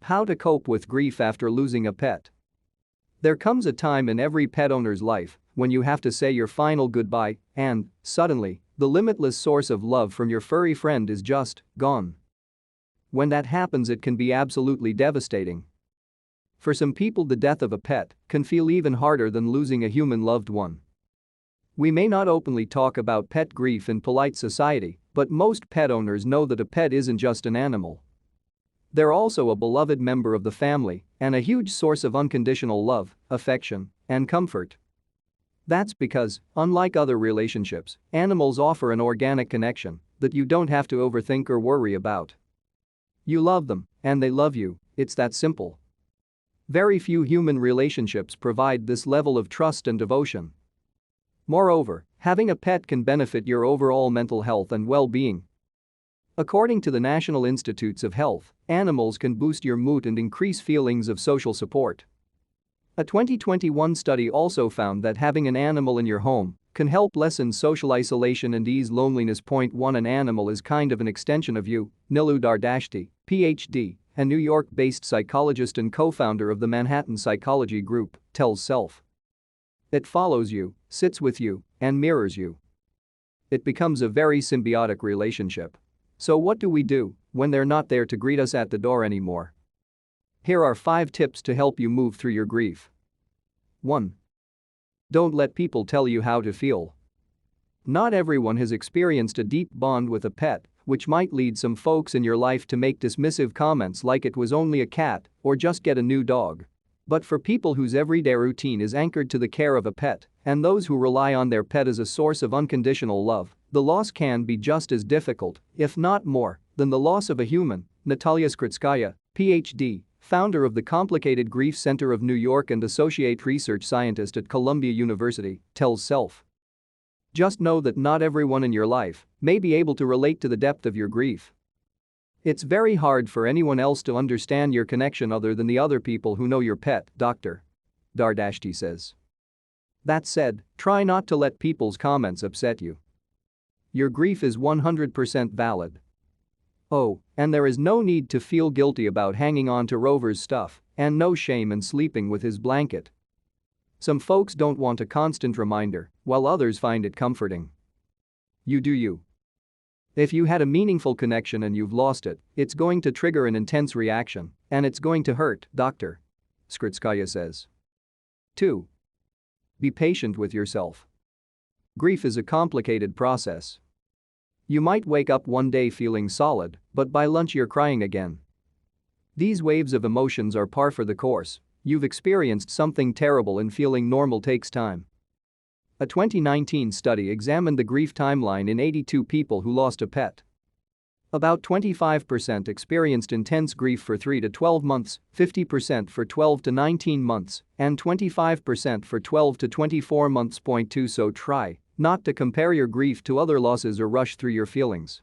How to cope with grief after losing a pet. There comes a time in every pet owner's life when you have to say your final goodbye and, suddenly, the limitless source of love from your furry friend is just gone. When that happens, it can be absolutely devastating. For some people, the death of a pet can feel even harder than losing a human loved one. We may not openly talk about pet grief in polite society, but most pet owners know that a pet isn't just an animal. They're also a beloved member of the family and a huge source of unconditional love, affection, and comfort. That's because, unlike other relationships, animals offer an organic connection that you don't have to overthink or worry about. You love them, and they love you, it's that simple. Very few human relationships provide this level of trust and devotion. Moreover, having a pet can benefit your overall mental health and well-being. According to the National Institutes of Health, animals can boost your mood and increase feelings of social support. A 2021 study also found that having an animal in your home can help lessen social isolation and ease loneliness. 1 An animal is kind of an extension of you, Nilu Dardashti, PhD, a New York-based psychologist and co-founder of the Manhattan Psychology Group, tells Self. It follows you, sits with you, and mirrors you. It becomes a very symbiotic relationship. So what do we do when they're not there to greet us at the door anymore? Here are 5 tips to help you move through your grief. 1. Don't let people tell you how to feel. Not everyone has experienced a deep bond with a pet, which might lead some folks in your life to make dismissive comments like it was only a cat or just get a new dog. But for people whose everyday routine is anchored to the care of a pet and those who rely on their pet as a source of unconditional love, the loss can be just as difficult, if not more, than the loss of a human. Natalia Skritskaya, Ph.D., founder of the Complicated Grief Center of New York and associate research scientist at Columbia University, tells Self. Just know that not everyone in your life may be able to relate to the depth of your grief. It's very hard for anyone else to understand your connection other than the other people who know your pet, Dr. Dardashti says. That said, try not to let people's comments upset you. Your grief is 100% valid. Oh, and there is no need to feel guilty about hanging on to Rover's stuff, and no shame in sleeping with his blanket. Some folks don't want a constant reminder, while others find it comforting. You do you. If you had a meaningful connection and you've lost it, it's going to trigger an intense reaction, and it's going to hurt, Dr. Skritskaya says. 2. Be patient with yourself. Grief is a complicated process. You might wake up one day feeling solid, but by lunch you're crying again. These waves of emotions are par for the course. You've experienced something terrible and feeling normal takes time. A 2019 study examined the grief timeline in 82 people who lost a pet. About 25% experienced intense grief for 3 to 12 months, 50% for 12 to 19 months, and 25% for 12 to 24 months. 2 So try not to compare your grief to other losses or rush through your feelings.